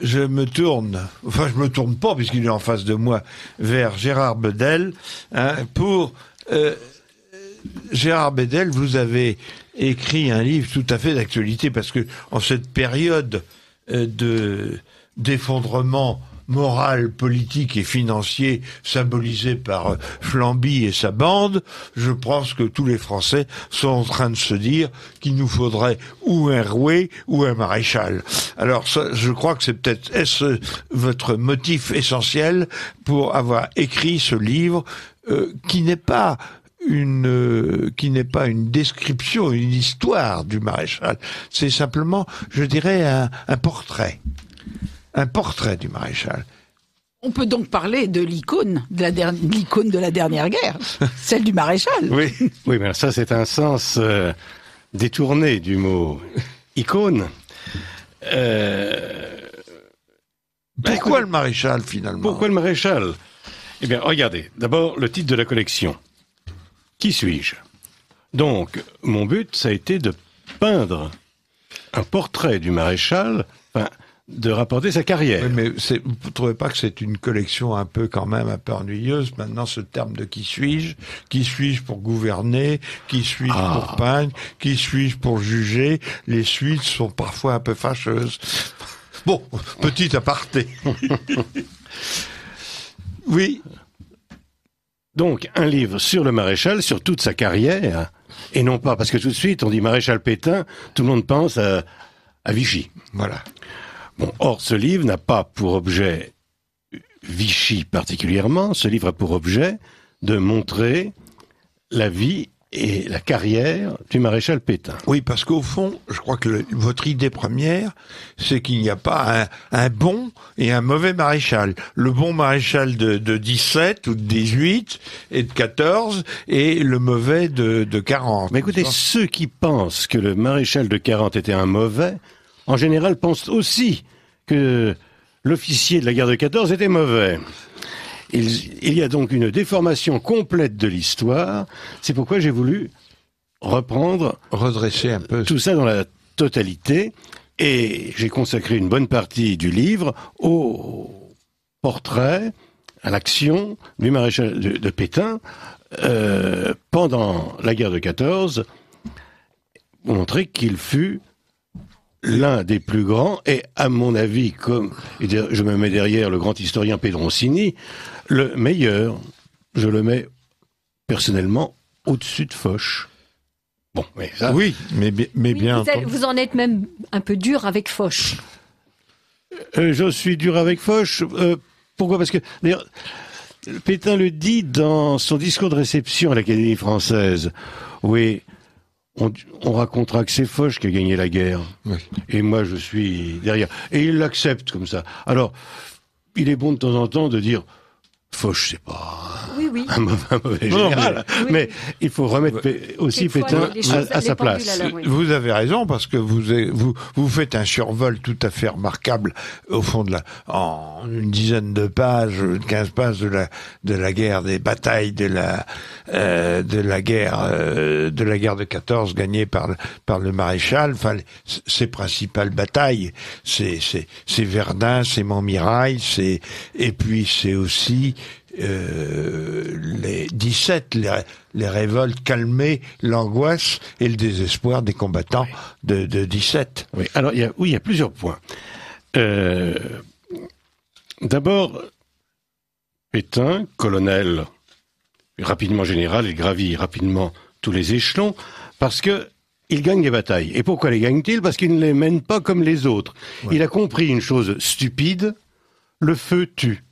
Je me tourne pas, puisqu'il est en face de moi, vers Gérard Bedel, pour... Gérard Bedel, vous avez écrit un livre tout à fait d'actualité, parce que en cette période d'effondrement moral, politique et financier symbolisé par Flamby et sa bande, je pense que tous les Français sont en train de se dire qu'il nous faudrait ou un roué ou un maréchal. Alors ça, je crois que c'est peut-être votre motif essentiel pour avoir écrit ce livre qui n'est pas une description, une histoire du maréchal. C'est simplement, je dirais, un portrait. Un portrait du maréchal. On peut donc parler de l'icône de la dernière guerre, celle du maréchal. Oui, mais ça c'est un sens détourné du mot icône. Pourquoi le maréchal finalement ? Pourquoi le maréchal ? Eh bien, regardez, d'abord le titre de la collection. Qui suis-je ? Donc, mon but, ça a été de peindre un portrait du maréchal, de rapporter sa carrière. Oui, mais vous ne trouvez pas que c'est une collection un peu ennuyeuse, maintenant, ce terme de qui suis-je ? Qui suis-je pour gouverner ? Qui suis-je pour peindre ? Qui suis-je pour juger ? Les suites sont parfois un peu fâcheuses. Bon, petit aparté. Oui. Donc, un livre sur le maréchal, sur toute sa carrière, et non pas, parce que tout de suite, on dit maréchal Pétain, tout le monde pense à Vichy. Voilà. Bon, or, ce livre n'a pas pour objet Vichy particulièrement, ce livre a pour objet de montrer la vie et la carrière du maréchal Pétain. Oui, parce qu'au fond, je crois que votre idée première, c'est qu'il n'y a pas un bon et un mauvais maréchal. Le bon maréchal de 17 ou de 18 et de 14 et le mauvais de 40. Mais écoutez, ceux qui pensent que le maréchal de 40 était un mauvais, en général pensent aussi que l'officier de la guerre de 14 était mauvais. Il y a donc une déformation complète de l'histoire. C'est pourquoi j'ai voulu redresser un peu tout ça dans la totalité. Et j'ai consacré une bonne partie du livre au portrait, à l'action du maréchal de Pétain pendant la guerre de 14, pour montrer qu'il fut l'un des plus grands, et à mon avis, je me mets derrière le grand historien Pedroncini, le meilleur. Je le mets personnellement au-dessus de Foch. Bon, mais ça... Oui, mais bien entendu. Vous en êtes même un peu dur avec Foch. Je suis dur avec Foch. Pourquoi ? Parce que, d'ailleurs, Pétain le dit dans son discours de réception à l'Académie française. Oui, on racontera que c'est Foch qui a gagné la guerre. Oui. Et moi, je suis derrière. Et il l'accepte comme ça. Alors, il est bon de temps en temps de dire Foch, c'est pas un mauvais général. Mais il faut remettre aussi Pétain à sa place. Vous avez raison, parce que vous faites un survol tout à fait remarquable, au fond en une dizaine de pages, 15 pages de la guerre, des batailles de la guerre de 14 gagnée par le maréchal. Enfin, ses principales batailles, c'est Verdun, c'est Montmirail, et puis c'est aussi les 17, les révoltes calmées, l'angoisse et le désespoir des combattants de 17. Oui, alors il y a plusieurs points. D'abord, Pétain, colonel, rapidement général, il gravit rapidement tous les échelons, parce que il gagne les batailles. Et pourquoi les gagne-t-il ? Parce qu'il ne les mène pas comme les autres. Ouais. Il a compris une chose stupide, le feu tue.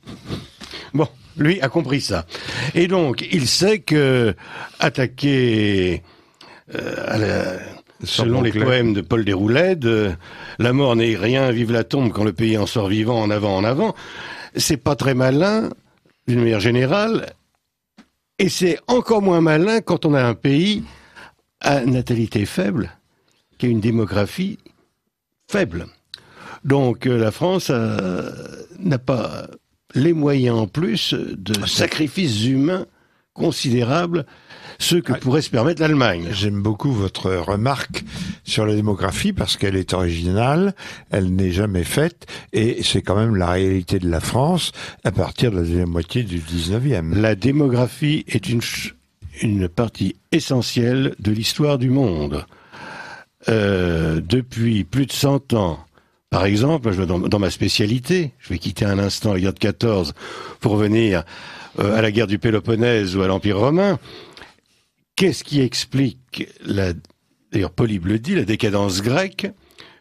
Bon. Lui a compris ça. Et donc, il sait que attaquer, selon les poèmes de Paul Déroulède, la mort n'est rien, vive la tombe quand le pays en sort vivant, en avant, c'est pas très malin, d'une manière générale, et c'est encore moins malin quand on a un pays à natalité faible, qui a une démographie faible. Donc, la France n'a pas les moyens en plus de sacrifices humains considérables, ceux que pourrait se permettre l'Allemagne. J'aime beaucoup votre remarque sur la démographie parce qu'elle est originale, elle n'est jamais faite et c'est quand même la réalité de la France à partir de la deuxième moitié du 19e. La démographie est une partie essentielle de l'histoire du monde. Depuis plus de 100 ans, par exemple, dans ma spécialité, je vais quitter un instant la guerre de 14 pour revenir à la guerre du Péloponnèse ou à l'Empire romain. Qu'est-ce qui explique, d'ailleurs Polybe le dit, la décadence grecque,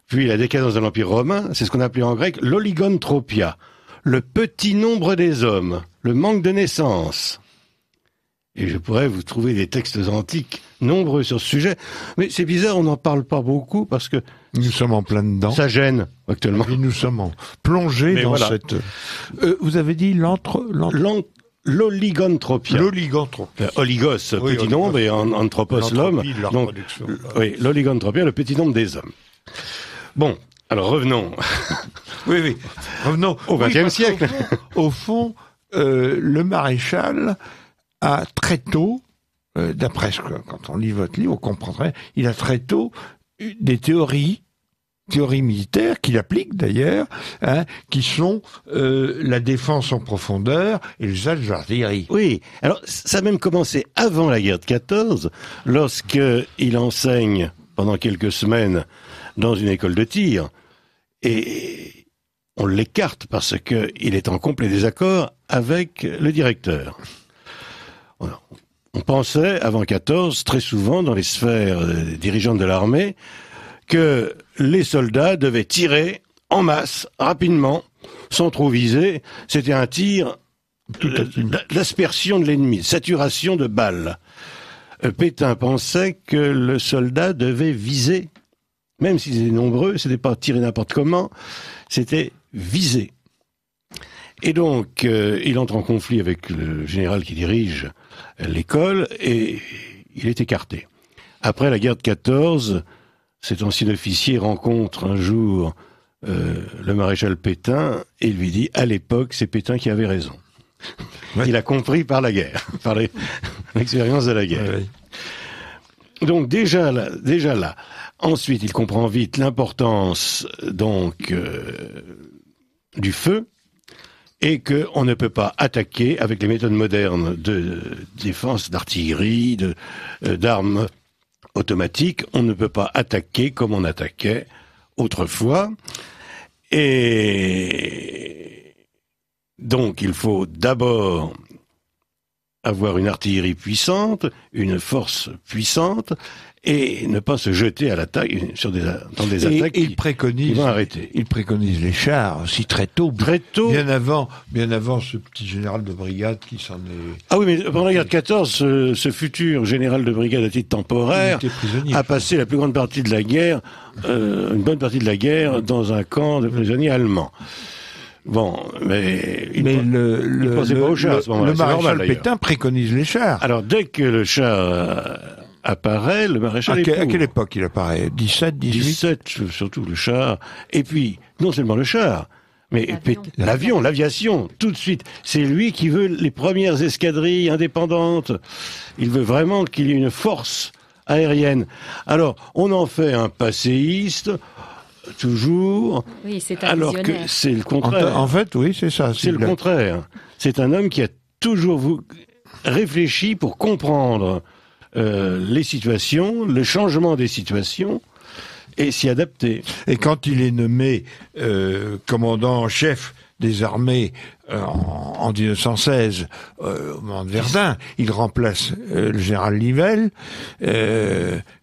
puis la décadence de l'Empire romain? C'est ce qu'on appelait en grec l'oligontropia, le petit nombre des hommes, le manque de naissance. Et je pourrais vous trouver des textes antiques nombreux sur ce sujet, mais c'est bizarre, on n'en parle pas beaucoup parce que nous sommes en plein dedans. Ça gêne actuellement. Et nous sommes plongés dans cette... vous avez dit l'oligontropia. L'oligontropie. Oligos, oui, petit nombre, et anthropos, l'homme. Donc, oui, l'oligontropia, le petit nombre des hommes. Bon, alors revenons. Oui. Revenons au XXe siècle. Au fond, le maréchal a très tôt, d'après ce que, quand on lit votre livre, on comprendrait, il a très tôt des théories militaires qu'il applique d'ailleurs, qui sont la défense en profondeur et l'usage de l'artillerie. Oui, alors ça a même commencé avant la guerre de 14, lorsqu'il enseigne pendant quelques semaines dans une école de tir, et on l'écarte parce qu'il est en complet désaccord avec le directeur. On pensait, avant 14, très souvent dans les sphères dirigeantes de l'armée, que les soldats devaient tirer en masse, rapidement, sans trop viser. C'était un tir d'aspersion de l'ennemi, saturation de balles. Pétain pensait que le soldat devait viser, même s'ils étaient nombreux, c'était pas tirer n'importe comment, c'était viser. Et donc, il entre en conflit avec le général qui dirige l'école et il est écarté. Après la guerre de 14, cet ancien officier rencontre un jour le maréchal Pétain et lui dit, à l'époque, c'est Pétain qui avait raison. Ouais. Il a compris par la guerre, par l'expérience de la guerre. Ouais. Donc déjà là. Ensuite, il comprend vite l'importance donc du feu et qu'on ne peut pas attaquer avec les méthodes modernes de défense, d'artillerie, d'armes automatiques. On ne peut pas attaquer comme on attaquait autrefois. Et donc, il faut d'abord avoir une artillerie puissante, une force puissante, et ne pas se jeter à l'attaque dans des attaques qui vont arrêter. Il préconise les chars aussi très tôt. Très tôt. Bien avant ce petit général de brigade qui s'en est... Ah oui, mais pendant la guerre de 14, ce futur général de brigade à titre temporaire a passé la plus grande partie de la guerre, une bonne partie de la guerre, dans un camp de prisonniers allemands. Bon, mais il pensait pas aux chars à ce moment-là. Le maréchal Pétain préconise les chars. Alors, dès que le char apparaît, le maréchal est à quelle époque il apparaît? 17, 18? 17, surtout le char. Et puis, non seulement le char, mais l'aviation, tout de suite. C'est lui qui veut les premières escadrilles indépendantes. Il veut vraiment qu'il y ait une force aérienne. Alors, on en fait un passéiste, toujours. Oui, c'est un alors visionnaire. Que c'est le contraire. En fait, oui, c'est ça. C'est le contraire. C'est un homme qui a toujours réfléchi pour comprendre les situations, le changement des situations, et s'y adapter. Et quand il est nommé commandant en chef des armées en 1916, au moment de Verdun, il remplace le général Nivelle,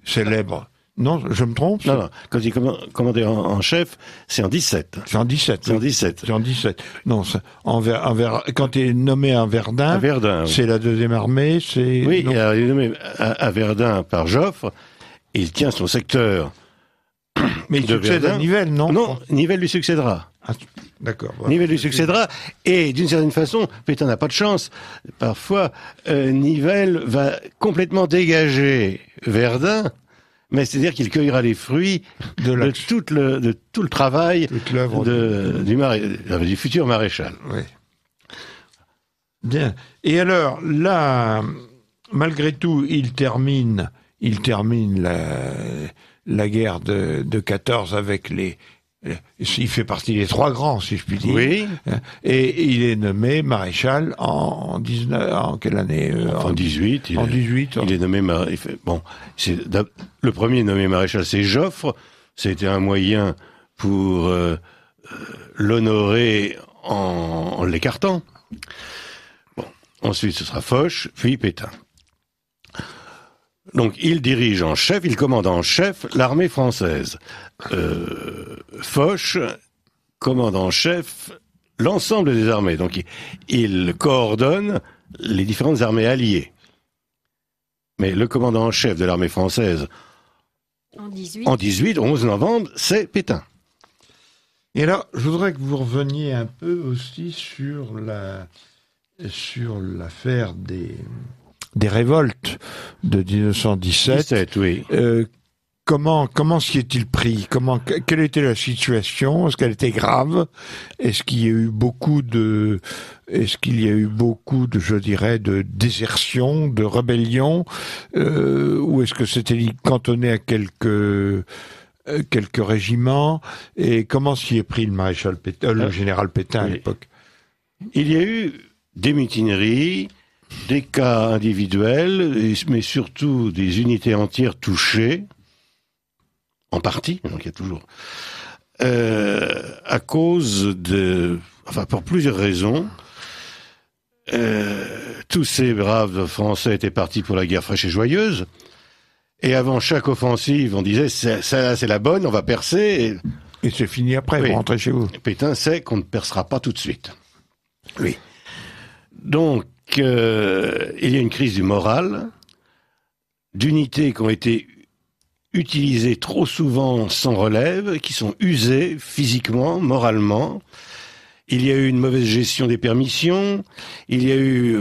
célèbre. Non, je me trompe? Non. Quand il est commandé en chef, c'est en 17. C'est en 17. Non, quand il est nommé à Verdun, c'est la deuxième armée, c'est... Oui, alors, il est nommé à Verdun par Joffre, et il tient son secteur. Mais il succède à Nivelle, non? Non, Nivelle lui succédera. Ah, d'accord. Voilà. Nivelle lui succédera, et d'une certaine façon, Pétain n'a pas de chance. Parfois, Nivelle va complètement dégager Verdun, mais c'est-à-dire qu'il cueillera les fruits de tout le travail du futur maréchal. Oui. Bien. Et alors, là, malgré tout, il termine la guerre de 14 avec il fait partie des 3 grands, si je puis dire. Oui. Et il est nommé maréchal en quelle année? En 18. En 18. Il est nommé le premier nommé maréchal, c'est Joffre. C'était un moyen pour l'honorer en l'écartant. Bon. Ensuite, ce sera Foch, puis Pétain. Donc, il dirige en chef, il commande en chef l'armée française. Foch commande en chef l'ensemble des armées. Donc, il coordonne les différentes armées alliées. Mais le commandant en chef de l'armée française en 18, 11 novembre, c'est Pétain. Et alors, je voudrais que vous reveniez un peu aussi sur l'affaire des révoltes de 1917. Oui. Comment s'y est-il pris? Quelle était la situation? Est-ce qu'elle était grave? Est-ce qu'il y a eu beaucoup de, je dirais, de désertion, de rébellion, ou est-ce que c'était cantonné à quelques régiments? Et comment s'y est pris le général Pétain à l'époque? Il y a eu des mutineries, des cas individuels, mais surtout des unités entières touchées, en partie, donc il y a toujours, à cause pour plusieurs raisons. Tous ces braves Français étaient partis pour la guerre fraîche et joyeuse, et avant chaque offensive, on disait, ça c'est la bonne, on va percer. Et c'est fini après, vous rentrez chez vous. Pétain sait qu'on ne percera pas tout de suite. Oui. Donc, il y a une crise du moral, d'unités qui ont été utilisées trop souvent sans relève, qui sont usées physiquement, moralement. Il y a eu une mauvaise gestion des permissions. Il y a eu...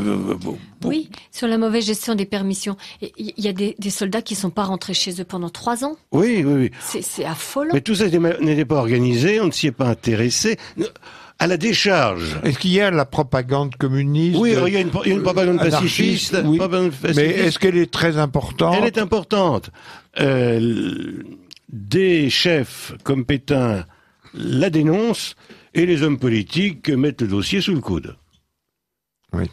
Oui, sur la mauvaise gestion des permissions. Il y a des soldats qui ne sont pas rentrés chez eux pendant 3 ans. Oui. C'est affolant. Mais tout ça n'était pas organisé, on ne s'y est pas intéressé. À la décharge. Est-ce qu'il y a la propagande communiste? Oui, il y a une propagande pacifiste. Oui. Mais est-ce qu'elle est très importante? Elle est importante. Des chefs comme Pétain la dénoncent et les hommes politiques mettent le dossier sous le coude. Oui.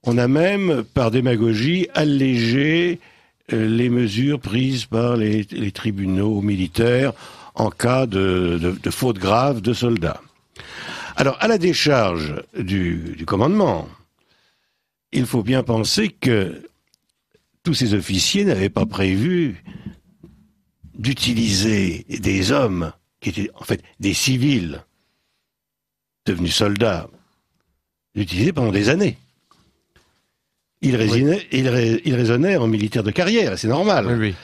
On a même, par démagogie, allégé les mesures prises par les tribunaux militaires en cas de faute grave de soldats. Alors, à la décharge du commandement, il faut bien penser que tous ces officiers n'avaient pas prévu d'utiliser des hommes qui étaient en fait des civils devenus soldats, d'utiliser pendant des années. Ils raisonnaient en militaires de carrière, c'est normal. Oui.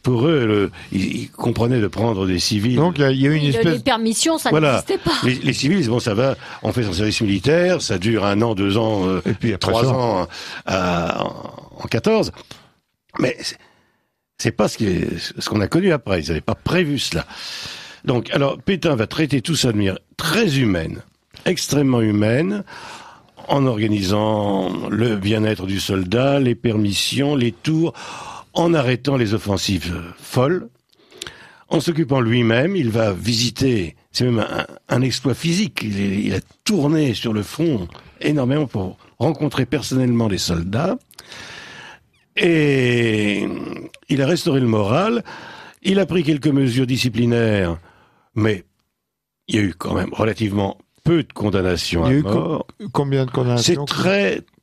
Pour eux, ils comprenaient de prendre des civils. Donc il y a eu une espèce... Les permissions, ça n'existait pas. Les civils, bon, ça va, on fait son service militaire, ça dure 1 an, 2 ans, et puis 3 ans en 14. Mais c'est pas ce qu'on a connu après. Ils n'avaient pas prévu cela. Donc, alors, Pétain va traiter tout ça de manière très humaine, extrêmement humaine, en organisant le bien-être du soldat, les permissions, les tours, en arrêtant les offensives folles, en s'occupant lui-même. Il va visiter, c'est même un exploit physique, il a tourné sur le front énormément pour rencontrer personnellement les soldats, et il a restauré le moral. Il a pris quelques mesures disciplinaires, mais il y a eu quand même relativement peu de condamnations à mort. Combien de condamnations?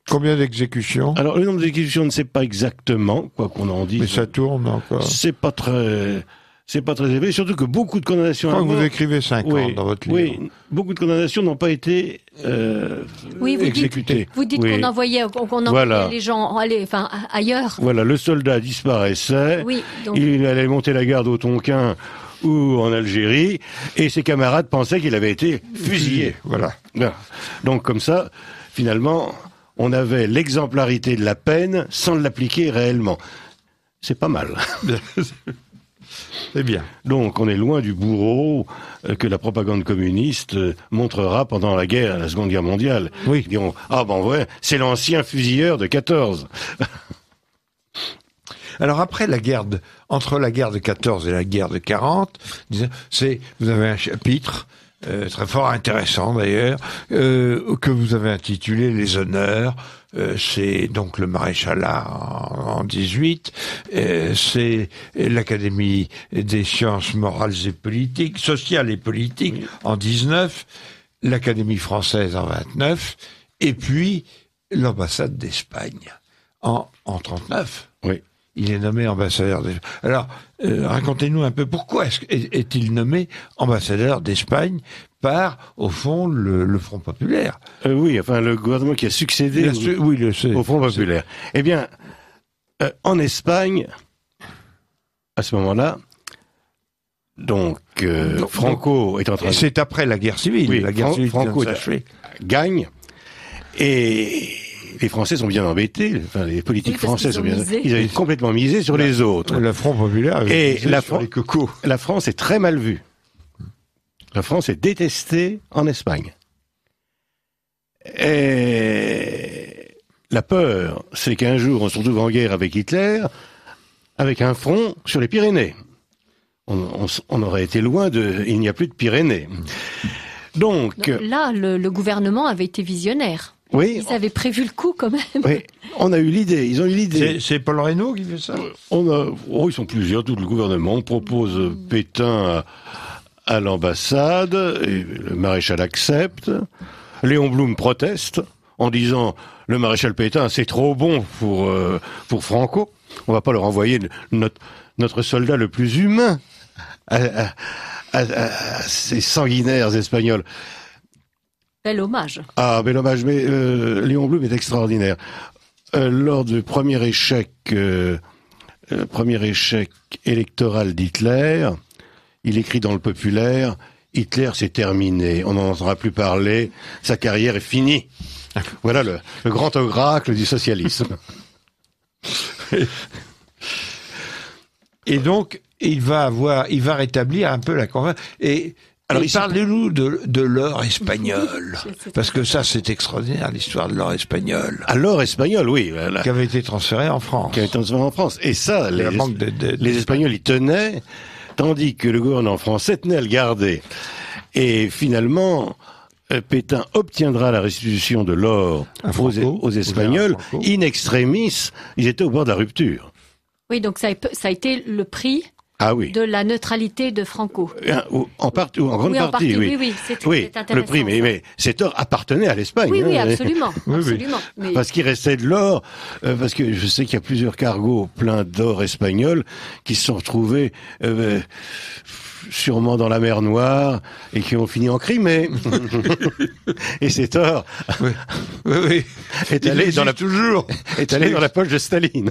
Combien d'exécutions? Alors, le nombre d'exécutions, on ne sait pas exactement, quoi qu'on en dise. Mais ça tourne encore. C'est pas très élevé, surtout que beaucoup de condamnations à mort... Vous écrivez 50 dans votre livre. Oui, beaucoup de condamnations n'ont pas été exécutées. Vous dites qu'on envoyait les gens ailleurs. Voilà, le soldat disparaissait, il allait monter la garde au Tonkin ou en Algérie, et ses camarades pensaient qu'il avait été fusillé. Voilà. Donc comme ça, finalement... on avait l'exemplarité de la peine sans l'appliquer réellement. C'est pas mal. C'est bien. Donc, on est loin du bourreau que la propagande communiste montrera pendant la Seconde Guerre mondiale. Oui. Ils diront, ah ben ouais, c'est l'ancien fusilleur de 14. Alors après entre la guerre de 14 et la guerre de 40, vous avez un chapitre très fort, intéressant d'ailleurs, que vous avez intitulé Les honneurs. C'est donc le maréchalat en 18, c'est l'Académie des sciences morales et politiques, sociales et politiques en 19, l'Académie française en 29, et puis l'ambassade d'Espagne en 39. Oui. Il est nommé ambassadeur d'Espagne. Alors, racontez-nous un peu pourquoi est-il nommé ambassadeur d'Espagne par, au fond, le Front populaire. Oui, enfin, le gouvernement qui a succédé au Front populaire. Eh bien, en Espagne, à ce moment-là, donc, Franco est en train de... C'est après la guerre civile. Oui, la guerre civile Franco gagne, et les Français sont bien embêtés, enfin, les politiques français sont bien... Ils avaient complètement misé sur les autres. Le Front populaire avait misé sur les cocos. La France est très mal vue. La France est détestée en Espagne. Et la peur, c'est qu'un jour, on se retrouve en guerre avec Hitler, avec un front sur les Pyrénées. On aurait été loin de... Il n'y a plus de Pyrénées. Donc là, le gouvernement avait été visionnaire. Oui. Ils avaient prévu le coup, quand même. Oui, on a eu l'idée, ils ont eu l'idée. C'est Paul Reynaud qui fait ça? Ils sont plusieurs, tout le gouvernement. On propose Pétain à l'ambassade, et le maréchal accepte. Léon Blum proteste en disant le maréchal Pétain c'est trop bon pour Franco. On va pas leur envoyer notre soldat le plus humain à ces sanguinaires espagnols. Bel hommage. Ah, bel hommage, mais Léon Blum est extraordinaire. Lors du premier échec électoral d'Hitler, il écrit dans Le Populaire, Hitler c'est terminé, on n'en entendra plus parler, sa carrière est finie. Voilà le grand oracle du socialisme. Et donc, il va rétablir un peu la confiance. Alors, parlez-nous de l'or espagnol, parce que ça, c'est extraordinaire, l'histoire de l'or espagnol. Ah, l'or espagnol, oui. Qui avait été transféré en France. Et ça, les Espagnols y tenaient, tandis que le gouvernement français tenait à le garder. Et finalement, Pétain obtiendra la restitution de l'or aux Espagnols. In extremis, ils étaient au bord de la rupture. Oui, donc ça a été le prix... Ah oui. De la neutralité de Franco. En grande partie, oui. Oui, c'est intéressant. Le prix, mais cet or appartenait à l'Espagne. Oui, absolument. absolument. Mais... Parce qu'il restait de l'or, parce que je sais qu'il y a plusieurs cargos pleins d'or espagnol qui se sont retrouvés sûrement dans la mer Noire et qui ont fini en Crimée. Et cet or est allé dans la poche de Staline.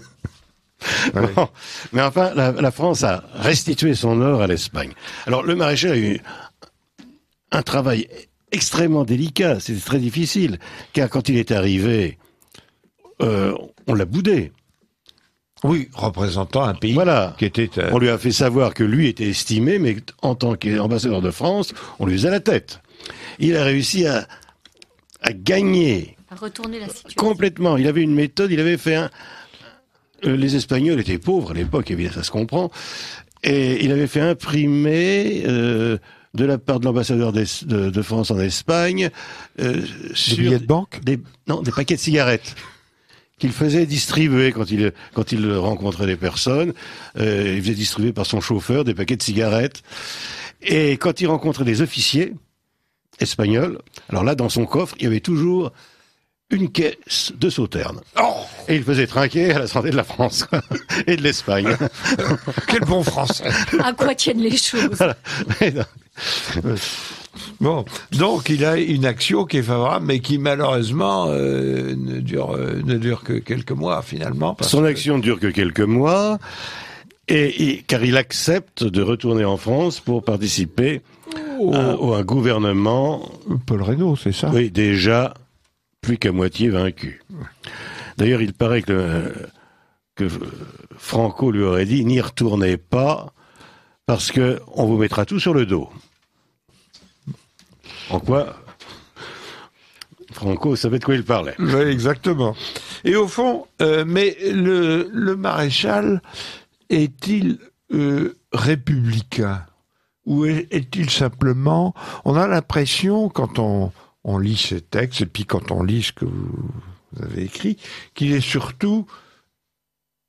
Ouais. Bon, mais enfin, la France a restitué son or à l'Espagne. Alors, le maréchal a eu un travail extrêmement délicat, c'était très difficile, car quand il est arrivé, on l'a boudé. Oui, représentant un pays qui était... On lui a fait savoir que lui était estimé, mais en tant qu'ambassadeur de France, on lui faisait la tête. Il a réussi à gagner... À retourner la situation. Complètement. Il avait une méthode, il avait fait les Espagnols étaient pauvres à l'époque, évidemment, ça se comprend. Et il avait fait imprimer, de la part de l'ambassadeur de France en Espagne, des billets de banque? Des paquets de cigarettes qu'il faisait distribuer quand il rencontrait des personnes. Il faisait distribuer par son chauffeur des paquets de cigarettes. Et quand il rencontrait des officiers espagnols, alors là, dans son coffre, il y avait toujours une caisse de Sauternes. Oh, et il faisait trinquer à la santé de la France et de l'Espagne. Quel bon français. À quoi tiennent les choses? Voilà. Bon, donc il a une action qui est favorable, mais qui malheureusement ne dure que quelques mois finalement. Son action ne dure que quelques mois, car il accepte de retourner en France pour participer à un gouvernement... Paul Reynaud, c'est ça? Oui, déjà plus qu'à moitié vaincu. D'ailleurs, il paraît que Franco lui aurait dit « N'y retournez pas, parce que on vous mettra tout sur le dos. En quoi Franco savait de quoi il parlait. Oui, exactement. Et au fond, mais le maréchal est-il républicain ou est-il simplement... On a l'impression, quand on lit ces textes, et puis quand on lit ce que vous avez écrit, qu'il est surtout...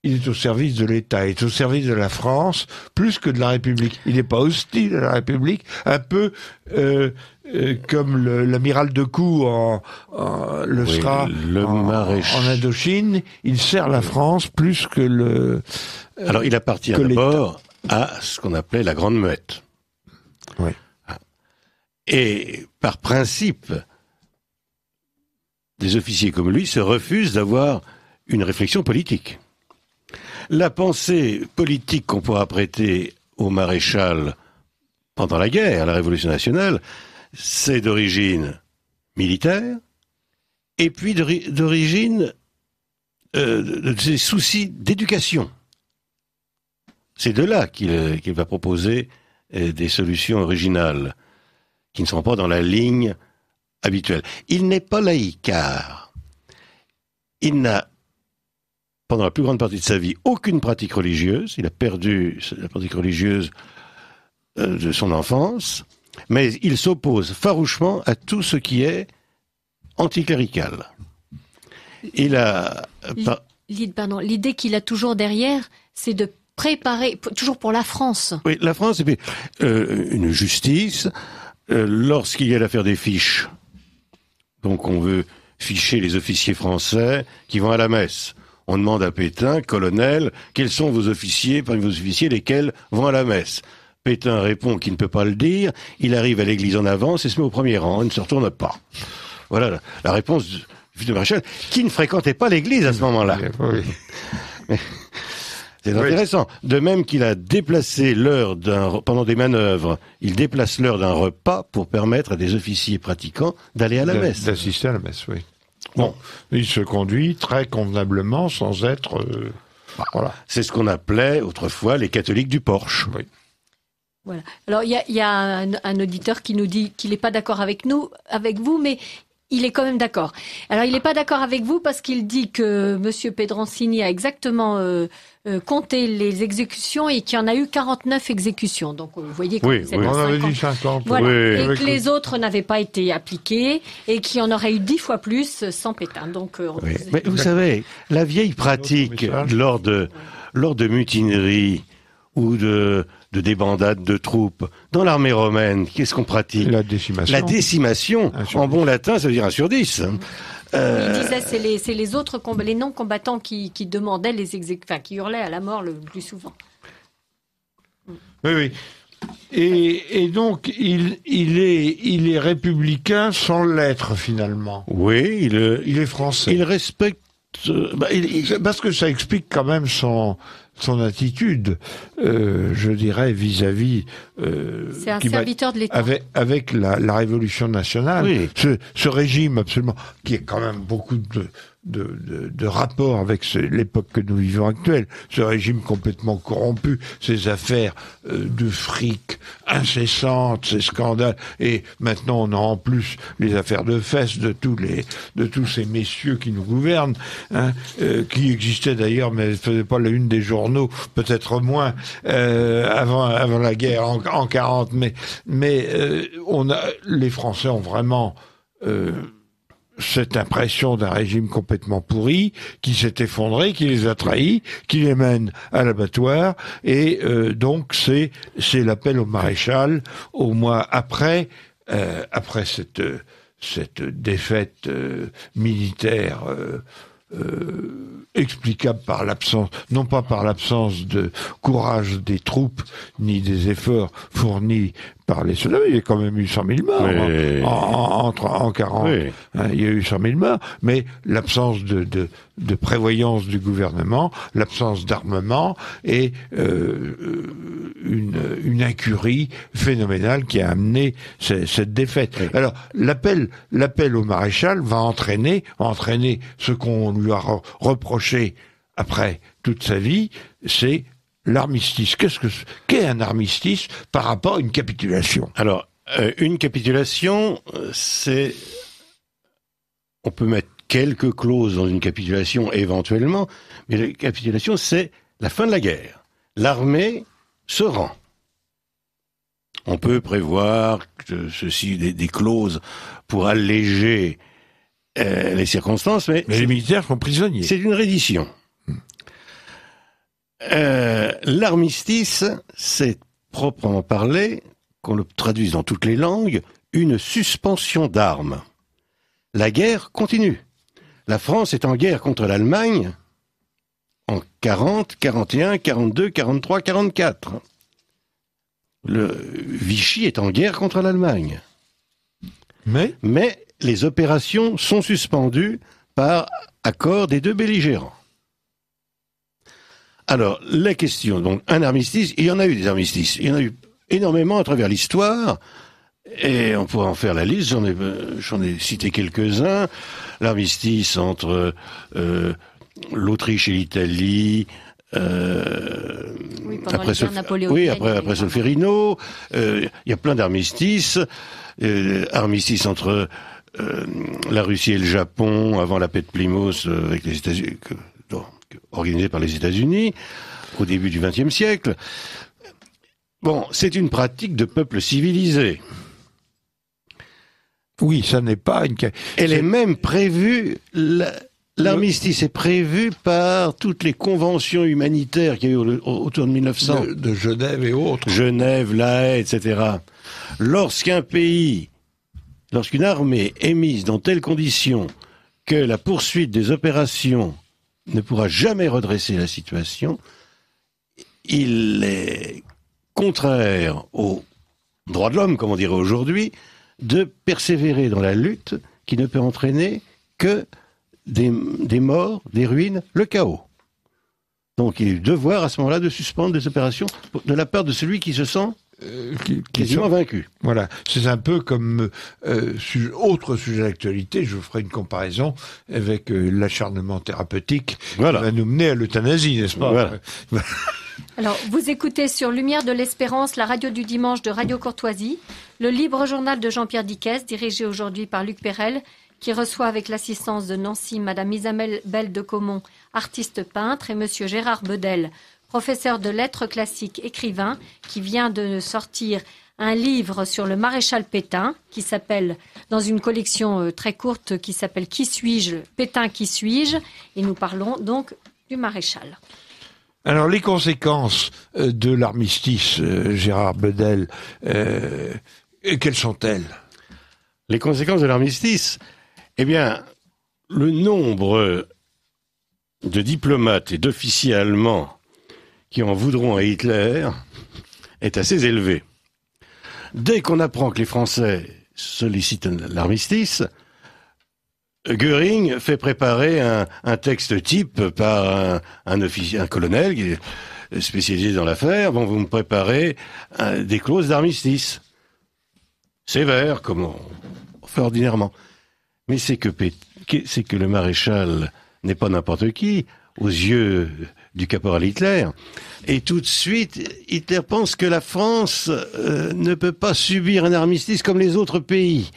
Il est au service de l'État, il est au service de la France, plus que de la République. Il n'est pas hostile à la République, un peu comme l'amiral de Coup sera en Indochine. Il sert la France plus que le... Alors il appartient d'abord à ce qu'on appelait la Grande Muette. Oui. Et par principe, des officiers comme lui se refusent d'avoir une réflexion politique. La pensée politique qu'on pourra prêter au maréchal pendant la guerre, la Révolution nationale, c'est d'origine militaire, et puis d'origine de ses soucis d'éducation. C'est de là qu'il va proposer des solutions originales, qui ne sont pas dans la ligne habituelle. Il n'est pas laïcard. Il n'a, pendant la plus grande partie de sa vie, aucune pratique religieuse. Il a perdu la pratique religieuse de son enfance, mais il s'oppose farouchement à tout ce qui est anticlérical. L'idée qu'il a toujours derrière, c'est de préparer, toujours pour la France. Oui, la France, et puis une justice, lorsqu'il y a l'affaire des fiches, donc on veut ficher les officiers français qui vont à la messe. On demande à Pétain, colonel, quels sont vos officiers, parmi vos officiers, lesquels vont à la messe. Pétain répond qu'il ne peut pas le dire, il arrive à l'église en avance et se met au premier rang, il ne se retourne pas. Voilà la réponse du maréchal, qui ne fréquentait pas l'église à ce moment-là. Oui. C'est intéressant. De même qu'il a déplacé l'heure pendant des manœuvres, il déplace l'heure d'un repas pour permettre à des officiers pratiquants d'aller à la messe. D'assister à la messe, oui. Bon, il se conduit très convenablement sans être... voilà. C'est ce qu'on appelait autrefois les catholiques du porche. Oui. Voilà. Alors il y a un auditeur qui nous dit qu'il n'est pas d'accord avec vous, mais il est quand même d'accord. Alors il n'est pas d'accord avec vous parce qu'il dit que Monsieur Pedrancini a exactement compté les exécutions et qu'il y en a eu 49 exécutions. Donc vous voyez que vous êtes on à avait 50. dit 50. Voilà. Oui. Et que les autres n'avaient pas été appliqués et qu'il y en aurait eu 10 fois plus sans Pétain. Donc oui. Mais vous savez, la vieille pratique lors de mutineries ou de débandades de troupes dans l'armée romaine, qu'est-ce qu'on pratique? La décimation. La décimation, en bon latin, ça veut dire 1 sur 10. Il disait c'est les autres les non-combattants qui demandaient qui hurlaient à la mort le plus souvent. Oui. Et donc il est républicain sans l'être finalement. Oui, il est français. Il respecte. Parce que ça explique quand même son attitude, je dirais, vis-à-vis... c'est un serviteur de l'État. Avec la Révolution nationale. Oui. Ce régime, absolument, qui est quand même beaucoup de rapport avec l'époque que nous vivons actuelle. Ce régime complètement corrompu, ces affaires de fric incessantes, ces scandales. Et maintenant, on a en plus les affaires de fesses de tous ces messieurs qui nous gouvernent, qui existaient d'ailleurs, mais ne faisaient pas la une des journaux, peut-être moins avant la guerre en 40. Mais les Français ont vraiment cette impression d'un régime complètement pourri, qui s'est effondré, qui les a trahis, qui les mène à l'abattoir, et donc c'est l'appel au maréchal au mois après cette défaite militaire explicable par l'absence, non pas par l'absence de courage des troupes, ni des efforts fournis par les soldats. Il y a quand même eu 100 000 morts en 40. Oui. Il y a eu 100 000 morts, mais l'absence de prévoyance du gouvernement, l'absence d'armement et une incurie phénoménale qui a amené cette défaite. Oui. Alors l'appel au maréchal va entraîner ce qu'on lui a reproché après toute sa vie, c'est l'armistice. Qu'est un armistice par rapport à une capitulation? Alors, une capitulation, c'est... On peut mettre quelques clauses dans une capitulation éventuellement, mais la capitulation, c'est la fin de la guerre. L'armée se rend. On peut prévoir des clauses pour alléger les circonstances, mais les militaires sont prisonniers. C'est une reddition. L'armistice, c'est proprement parlé, qu'on le traduise dans toutes les langues, une suspension d'armes. La guerre continue. La France est en guerre contre l'Allemagne en 40, 41, 42, 43, 44. Le Vichy est en guerre contre l'Allemagne. Mais les opérations sont suspendues par accord des deux belligérants. Alors, la question, donc, un armistice, il y en a eu des armistices, il y en a eu énormément à travers l'histoire, et on pourrait en faire la liste, j'en ai cité quelques-uns, l'armistice entre l'Autriche et l'Italie, après Solferino, il y a plein d'armistices, armistice entre la Russie et le Japon avant la paix de Plymouth avec les États-Unis, organisée par les États-Unis au début du XXe siècle. Bon, c'est une pratique de peuple civilisé. Oui, ça n'est pas une... Elle est même prévue... L'armistice est prévu par toutes les conventions humanitaires qu'il y a eu autour de 1900. De Genève et autres. Genève, La Haye, etc. Lorsqu'une armée est mise dans telles conditions que la poursuite des opérations ne pourra jamais redresser la situation, il est contraire aux droits de l'homme, comme on dirait aujourd'hui, de persévérer dans la lutte qui ne peut entraîner que des morts, des ruines, le chaos. Donc il est devoir à ce moment-là de suspendre des opérations de la part de celui qui se sent quasiment vaincu. Voilà, c'est un peu comme autre sujet d'actualité, je ferai une comparaison avec l'acharnement thérapeutique qui va nous mener à l'euthanasie, n'est-ce pas? Voilà. Alors, vous écoutez sur Lumière de l'Espérance, la radio du dimanche de Radio Courtoisie, le libre journal de Jean-Pierre Dickès, dirigé aujourd'hui par Luc Perrel, qui reçoit avec l'assistance de Nancy Madame Isabelle de Caumont, artiste peintre, et Monsieur Gérard Bedel, professeur de lettres classiques, écrivain, qui vient de sortir un livre sur le maréchal Pétain, qui s'appelle, dans une collection très courte, qui s'appelle « Qui suis-je ? Pétain, qui suis-je ?» Et nous parlons donc du maréchal. Alors, les conséquences de l'armistice, Gérard Bedel, quelles sont-elles? Les conséquences de l'armistice, eh bien, le nombre de diplomates et d'officiers allemands qui en voudront à Hitler est assez élevé. Dès qu'on apprend que les Français sollicitent l'armistice, Göring fait préparer un texte type par un officier, un colonel qui est spécialisé dans l'affaire. Bon, vous me préparez des clauses d'armistice. Sévères, comme on fait ordinairement. Mais c'est que le maréchal n'est pas n'importe qui, aux yeux du caporal Hitler. Et tout de suite, Hitler pense que la France ne peut pas subir un armistice comme les autres pays.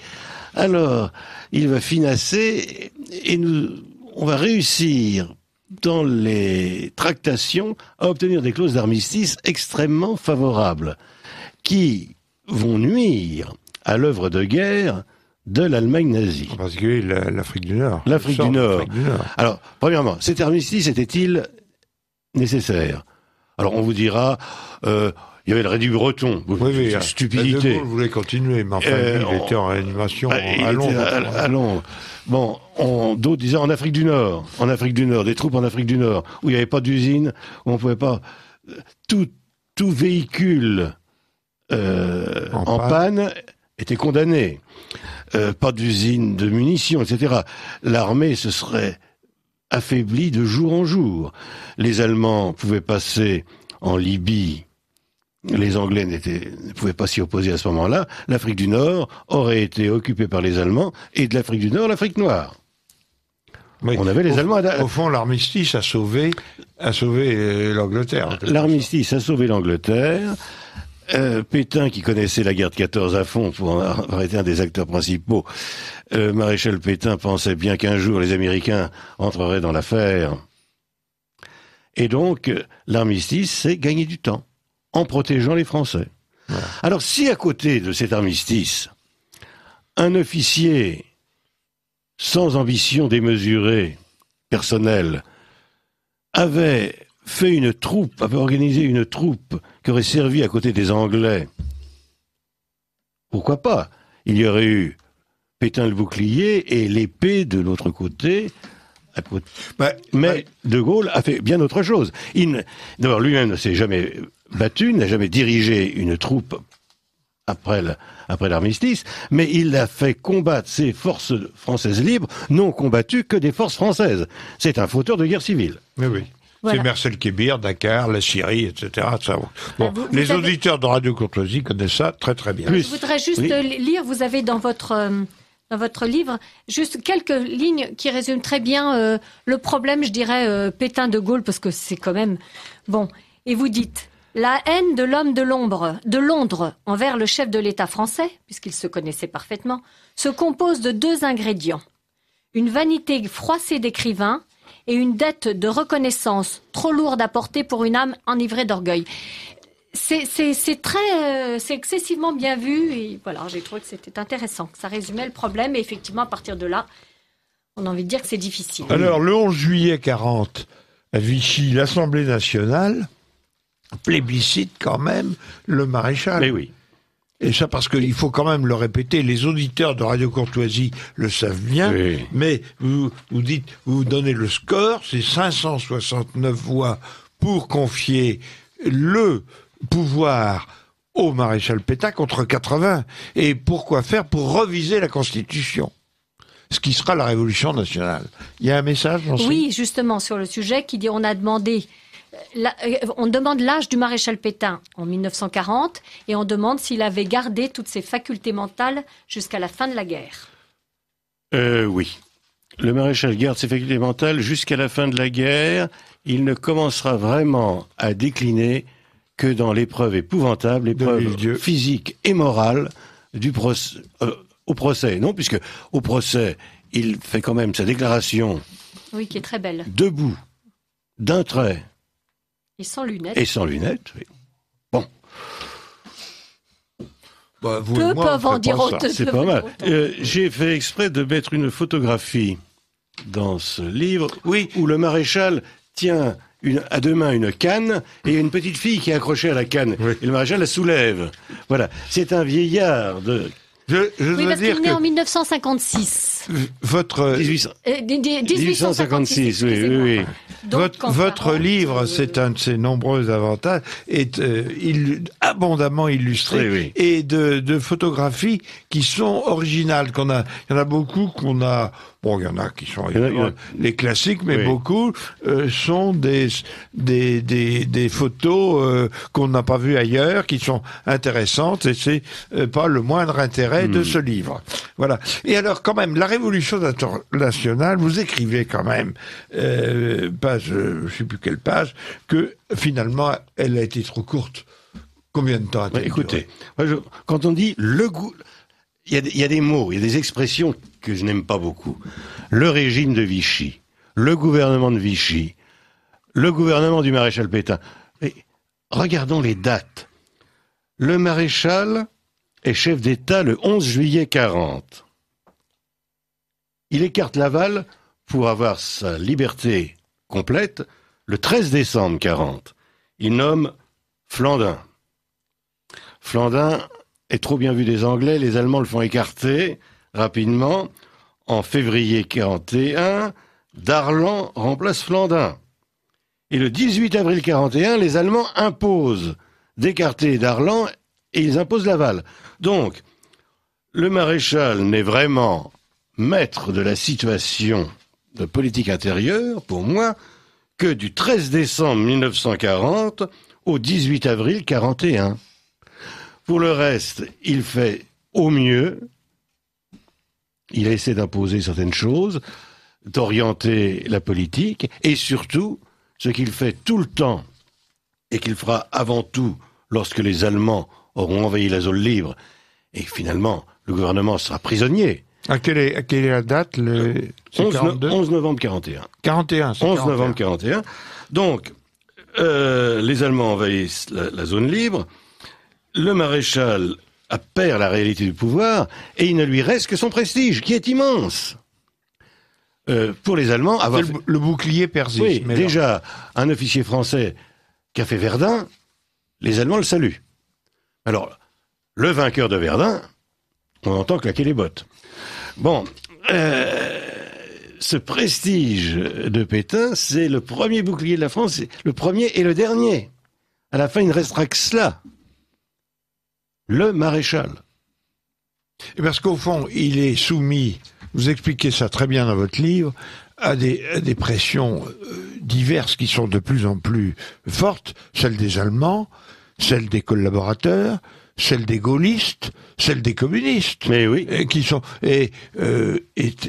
Alors, il va finasser et on va réussir dans les tractations à obtenir des clauses d'armistice extrêmement favorables qui vont nuire à l'œuvre de guerre de l'Allemagne nazie. En particulier l'Afrique du Nord. L'Afrique du Nord. Alors, premièrement, cet armistice était-il nécessaire? Alors, on vous dira, il y avait le réduit breton. Oui, c'est stupidité. De Gaulle voulait continuer, mais enfin, il était en réanimation à Londres. À Londres. Bon, d'autres disaient en Afrique du Nord, des troupes en Afrique du Nord, où il n'y avait pas d'usine, où on pouvait pas... Tout véhicule en panne était condamné. Pas d'usine de munitions, etc. L'armée se serait affaiblie de jour en jour. Les Allemands pouvaient passer en Libye. Les Anglais ne pouvaient pas s'y opposer à ce moment-là. L'Afrique du Nord aurait été occupée par les Allemands, et de l'Afrique du Nord, l'Afrique noire. Oui. On avait les Allemands. Au fond, l'armistice a sauvé l'Angleterre. L'armistice a sauvé l'Angleterre. Pétain, qui connaissait la guerre de 14 à fond pour avoir été un des acteurs principaux, maréchal Pétain pensait bien qu'un jour les Américains entreraient dans l'affaire. Et donc, l'armistice, c'est gagner du temps en protégeant les Français. Ouais. Alors, si à côté de cet armistice, un officier sans ambition démesurée, personnelle, avait organisé une troupe qui aurait servi à côté des Anglais, pourquoi pas? Il y aurait eu Pétain le bouclier et l'épée de l'autre côté. Mais De Gaulle a fait bien autre chose. D'abord, lui-même ne s'est jamais battu, n'a jamais dirigé une troupe après l'armistice, mais il a fait combattre ces forces françaises libres, non combattues que des forces françaises. C'est un fauteur de guerre civile. Oui, oui. Voilà. C'est Marcel Kébir, Dakar, la Syrie, etc. Ça. Bon, les auditeurs de Radio Courtoisie connaissent ça très très bien. Je voudrais juste lire, vous avez dans votre livre, juste quelques lignes qui résument très bien le problème, je dirais, Pétain-de Gaulle, parce que c'est quand même... Bon, et vous dites... La haine de l'homme de Londres envers le chef de l'État français, puisqu'il se connaissait parfaitement, se compose de deux ingrédients. Une vanité froissée d'écrivain et une dette de reconnaissance trop lourde à porter pour une âme enivrée d'orgueil. C'est excessivement bien vu et voilà, j'ai trouvé que c'était intéressant, que ça résumait le problème et effectivement à partir de là, on a envie de dire que c'est difficile. Alors le 11 juillet 40, à Vichy, l'Assemblée nationale plébiscite quand même le maréchal. Mais oui. Et ça parce qu'il faut quand même le répéter, les auditeurs de Radio Courtoisie le savent bien, oui. Mais vous donnez le score, c'est 569 voix pour confier le pouvoir au maréchal Pétain contre 80. Et pourquoi faire? Pour reviser la Constitution. Ce qui sera la Révolution nationale. Il y a un message, Oui, justement, sur le sujet qui dit on demande l'âge du maréchal Pétain en 1940 et on demande s'il avait gardé toutes ses facultés mentales jusqu'à la fin de la guerre. Oui. Le maréchal garde ses facultés mentales jusqu'à la fin de la guerre. Il ne commencera vraiment à décliner que dans l'épreuve épouvantable, l'épreuve physique et morale au procès. Non, puisque au procès, il fait quand même sa déclaration. Oui, qui est très belle. Debout, d'un trait. Et sans lunettes. Et sans lunettes, oui. Bon. Bah, peu peuvent en dire autant. C'est pas mal. J'ai fait exprès de mettre une photographie dans ce livre où le maréchal tient à deux mains une canne et il y a une petite fille qui est accrochée à la canne. Oui. Et le maréchal la soulève. Voilà. C'est un vieillard de... Oui, parce qu'il est né en 1956. Votre... 1856, oui. Donc, votre livre, c'est un de ses nombreux avantages, est abondamment illustré, oui. Et de photographies qui sont originales. Il y en a beaucoup qu'on a... Bon, il y en a qui sont les classiques, mais beaucoup sont des photos qu'on n'a pas vues ailleurs, qui sont intéressantes, et c'est pas le moindre intérêt de ce livre. Voilà. Et alors, quand même, la Révolution nationale, vous écrivez quand même, page, je sais plus quelle page, que finalement, elle a été trop courte. Combien de temps a-t-elle duré ? Écoutez, quand on dit le goût... Il y a des mots, il y a des expressions que je n'aime pas beaucoup. Le régime de Vichy, le gouvernement de Vichy, le gouvernement du maréchal Pétain. Et regardons les dates. Le maréchal est chef d'État le 11 juillet 40. Il écarte Laval pour avoir sa liberté complète le 13 décembre 40. Il nomme Flandin. Flandin est trop bien vu des Anglais, les Allemands le font écarter rapidement. En février 41, Darlan remplace Flandin. Et le 18 avril 41, les Allemands imposent d'écarter Darlan et ils imposent Laval. Donc, le maréchal n'est vraiment maître de la situation de politique intérieure, pour moi, que du 13 décembre 1940 au 18 avril 41. Pour le reste, il fait au mieux. Il essaie d'imposer certaines choses. d'orienter la politique, et surtout, ce qu'il fait tout le temps, et qu'il fera avant tout lorsque les Allemands auront envahi la zone libre, et finalement, le gouvernement sera prisonnier. Quelle est la date? 11 novembre 41. 41, c'est 11 41. novembre 41. Donc, les Allemands envahissent la zone libre, le maréchal perd la réalité du pouvoir, et il ne lui reste que son prestige, qui est immense. Pour les Allemands, avoir C'est le bouclier persiste. oui, mais déjà, un officier français qui a fait Verdun, les Allemands le saluent. Alors, le vainqueur de Verdun, on entend claquer les bottes. Bon, ce prestige de Pétain, c'est le premier bouclier de la France, c'est le premier et le dernier. À la fin, il ne restera que cela. Le maréchal. Et parce qu'au fond, il est soumis, vous expliquez ça très bien dans votre livre, à des pressions diverses qui sont de plus en plus fortes, celles des Allemands, celles des collaborateurs, celles des gaullistes, celles des communistes. Mais oui. Et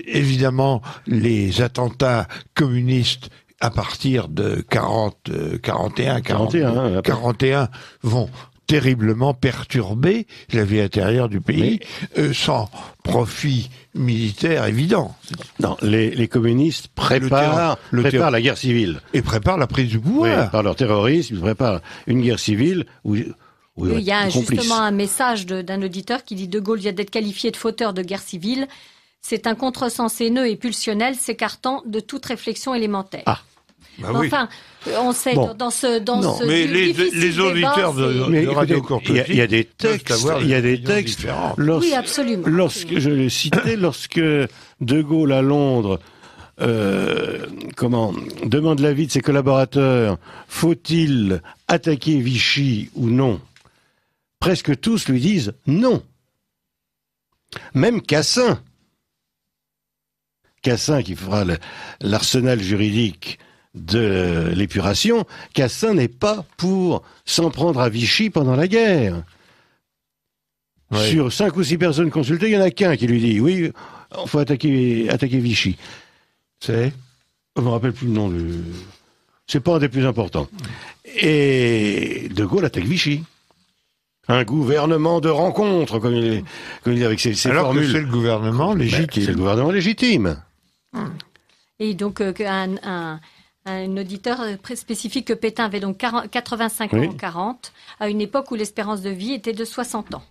évidemment, les attentats communistes à partir de 41 vont terriblement perturber la vie intérieure du pays, sans profit militaire évident. Non, les communistes préparent la guerre civile. Et préparent la prise du pouvoir. Oui, par leur terrorisme, ils préparent une guerre civile où il y a justement un message d'un auditeur qui dit « De Gaulle vient d'être qualifié de fauteur de guerre civile. C'est un contresens haineux et pulsionnel s'écartant de toute réflexion élémentaire. » Bah oui. Enfin, on sait dans ce mais les auditeurs de Radio Courtoisie, il y a des textes, oui, absolument. Lorsque je l'ai cité, lorsque De Gaulle à Londres demande l'avis de ses collaborateurs, faut-il attaquer Vichy ou non? Presque tous lui disent non. Même Cassin qui fera l'arsenal juridique de l'épuration, Cassin n'est pas pour s'en prendre à Vichy pendant la guerre. Oui. Sur 5 ou 6 personnes consultées, il n'y en a qu'un qui lui dit oui, il faut attaquer Vichy. Je ne me rappelle plus le nom c'est pas un des plus importants. Et De Gaulle attaque Vichy. Un gouvernement de rencontre, comme il dit avec ses alors formules. Alors que c'est le gouvernement légitime. C'est le gouvernement légitime. Et donc, un auditeur spécifique que Pétain avait donc 85 ans en 40, à une époque où l'espérance de vie était de 60 ans.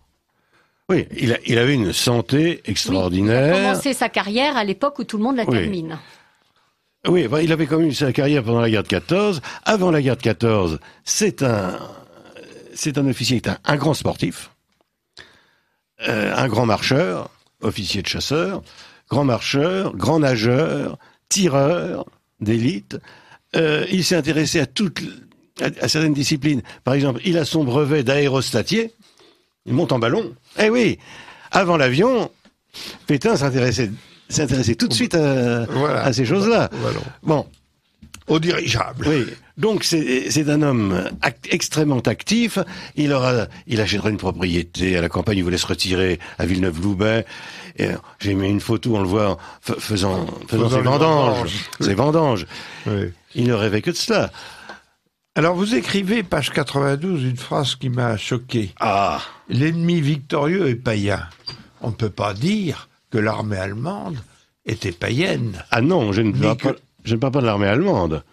Oui, il avait une santé extraordinaire. Il a commencé sa carrière à l'époque où tout le monde la termine. Oui, il avait quand même eu sa carrière pendant la guerre de 14. Avant la guerre de 14, c'est un officier qui est un grand sportif, un grand marcheur, officier de chasseur, grand marcheur, grand nageur, tireur d'élite. Il s'est intéressé à certaines disciplines. Par exemple, il a son brevet d'aérostatier. Il monte en ballon. Eh oui, avant l'avion, Pétain s'intéressait tout de suite à ces choses-là. Voilà. Bon. Au dirigeable. Oui. Donc c'est un homme extrêmement actif. Il achètera une propriété à la campagne. Il voulait se retirer à Villeneuve-Loubet. J'ai mis une photo, on le voit faisant ses vendanges. Oui. Il ne rêvait que de cela. Alors vous écrivez, page 92, une phrase qui m'a choqué. L'ennemi victorieux est païen. On ne peut pas dire que l'armée allemande était païenne. Ah non, je ne parle pas de l'armée allemande.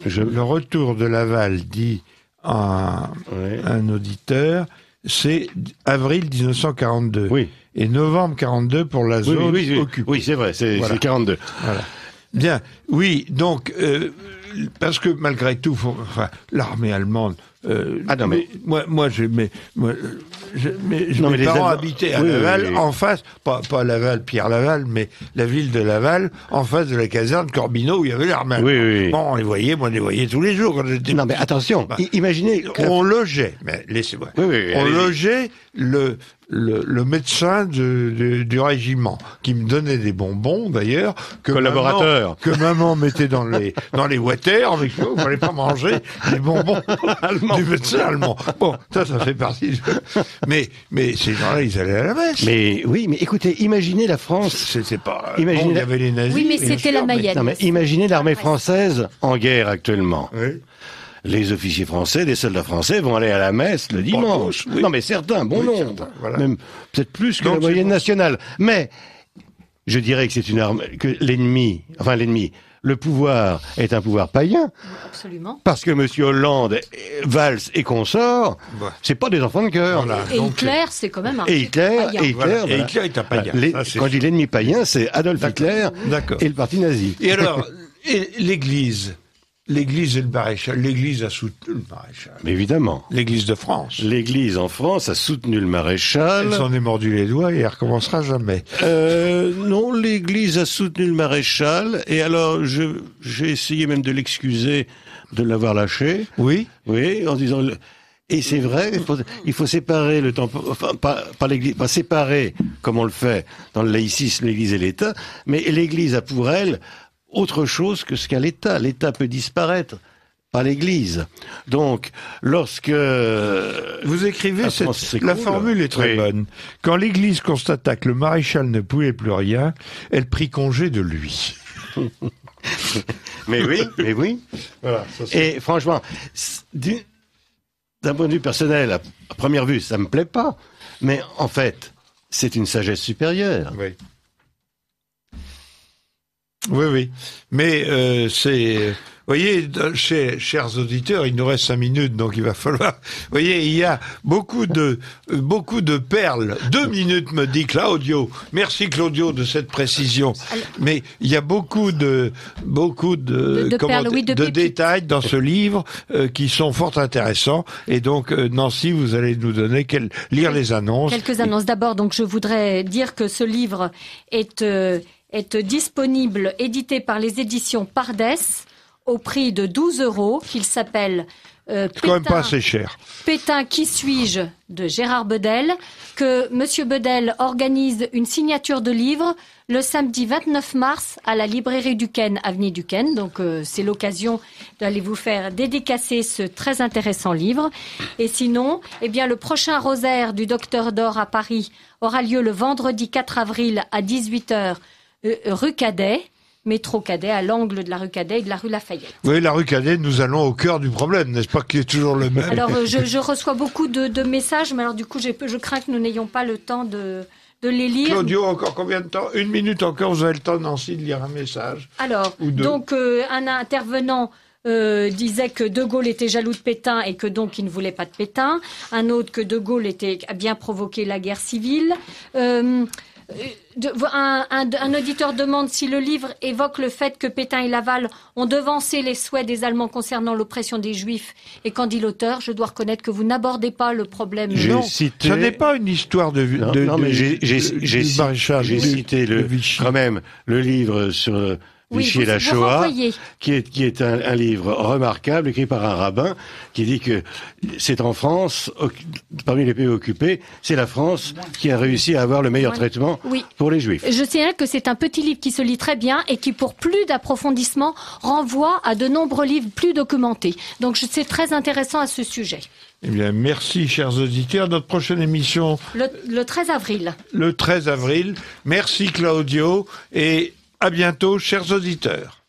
Le retour de Laval, dit un auditeur, c'est avril 1942. Oui. Et novembre 42 pour la zone occupée. Oui, c'est vrai, c'est 42. Voilà. Bien, oui, donc, parce que malgré tout, l'armée allemande... mes parents habitaient à Laval, en face, pas Laval, Pierre Laval, mais la ville de Laval, en face de la caserne Corbineau où il y avait l'armée allemande. Oui. Bon, on les voyait tous les jours quand j'étais... Non, mais attention, imaginez... On logeait, mais laissez-moi, on logeait le médecin du régiment, qui me donnait des bonbons, d'ailleurs, que maman mettait dans les water, avec nous, il fallait pas manger des bonbons allemands. Du médecin allemand. Bon, ça fait partie. Mais ces gens-là, ils allaient à la messe. Mais oui, mais écoutez, imaginez la France. C'était pas. Imaginez il y avait les nazis. Oui, mais bien c'était sûr, la Mayenne. Non, mais imaginez l'armée française en guerre actuellement. Oui. Les officiers français, les soldats français vont aller à la messe le dimanche. tous, oui. Non, mais certains, bon Oui, nombre. certains, voilà. Même peut-être plus que Donc, la moyenne c'est bon. nationale. Mais je dirais que c'est une arme, que l'ennemi, le pouvoir est un pouvoir païen. Absolument. Parce que Monsieur Hollande, Valls et consorts, Ouais. c'est pas des enfants de cœur. Voilà. Et Donc, Hitler, c'est quand même un Et Hitler, païen. Voilà. voilà. Et Hitler est un païen. Les- Ça, c'est- quand je dis l'ennemi païen, c'est Adolf Hitler D'accord. et le parti nazi. Et alors, l'Église et le maréchal. L'Église a soutenu le maréchal. Mais évidemment. L'Église de France. L'Église en France a soutenu le maréchal. Elle s'en est mordu les doigts et elle recommencera jamais. Non, l'Église a soutenu le maréchal et alors j'ai essayé même de l'excuser de l'avoir lâché. Oui. Oui, en disant. Et c'est vrai, il faut séparer le temps, enfin pas l'Église, pas séparer comme on le fait dans le laïcisme, l'Église et l'État, mais l'Église a pour elle autre chose que ce qu'a l'État. L'État peut disparaître, pas l'Église. Donc, lorsque Vous écrivez, la France, c'est la cool. formule est très Oui. bonne. Quand l'Église constata que le maréchal ne pouvait plus rien, elle prit congé de lui. Mais oui. Voilà. Et franchement, d'un point de vue personnel, à première vue, ça me plaît pas. Mais en fait, c'est une sagesse supérieure. Oui. Oui. Mais vous voyez, chers auditeurs, il nous reste 5 minutes, donc il va falloir. Vous voyez, il y a beaucoup de perles. 2 minutes, me dit Claudio. Merci Claudio de cette précision. Mais il y a beaucoup de perles, oui, de pépites. détails dans ce livre qui sont fort intéressants. Et donc, Nancy, vous allez nous donner lire les annonces. Quelques annonces. D'abord, donc, je voudrais dire que ce livre est disponible, édité par les éditions Pardès, au prix de 12 €, qu'il s'appelle C'est quand même pas assez cher. Pétain, qui suis-je de Gérard Bedel, que Monsieur Bedel organise une signature de livre le samedi 29 mars à la librairie Duquesne, avenue Duquesne. Donc c'est l'occasion d'aller vous faire dédicacer ce très intéressant livre. Et sinon, le prochain rosaire du Docteur d'Or à Paris aura lieu le vendredi 4 avril à 18h rue Cadet. Métro Cadet, à l'angle de la rue Cadet et de la rue Lafayette. Oui, la rue Cadet, nous allons au cœur du problème, n'est-ce pas, qui est toujours le même. Alors, je reçois beaucoup de messages, mais alors du coup, je crains que nous n'ayons pas le temps de les lire. Claudio, encore combien de temps? 1 minute encore, vous avez le temps, Nancy, de lire un message. Alors, donc, un intervenant disait que De Gaulle était jaloux de Pétain et que donc il ne voulait pas de Pétain. Un autre que De Gaulle a bien provoqué la guerre civile. Un auditeur demande si le livre évoque le fait que Pétain et Laval ont devancé les souhaits des Allemands concernant l'oppression des Juifs. Et qu'en dit l'auteur, je dois reconnaître que vous n'abordez pas le problème. Non, ça n'est pas une histoire de mais j'ai maréchal. J'ai cité quand même le livre sur Vichy et la Shoah, qui est un livre remarquable, écrit par un rabbin, qui dit que c'est en France, parmi les pays occupés, c'est la France qui a réussi à avoir le meilleur traitement pour les Juifs. Je signale que c'est un petit livre qui se lit très bien et qui, pour plus d'approfondissement, renvoie à de nombreux livres plus documentés. Donc c'est très intéressant à ce sujet. Eh bien, merci, chers auditeurs. Notre prochaine émission... Le 13 avril. Le 13 avril. Merci, Claudio. Et à bientôt, chers auditeurs.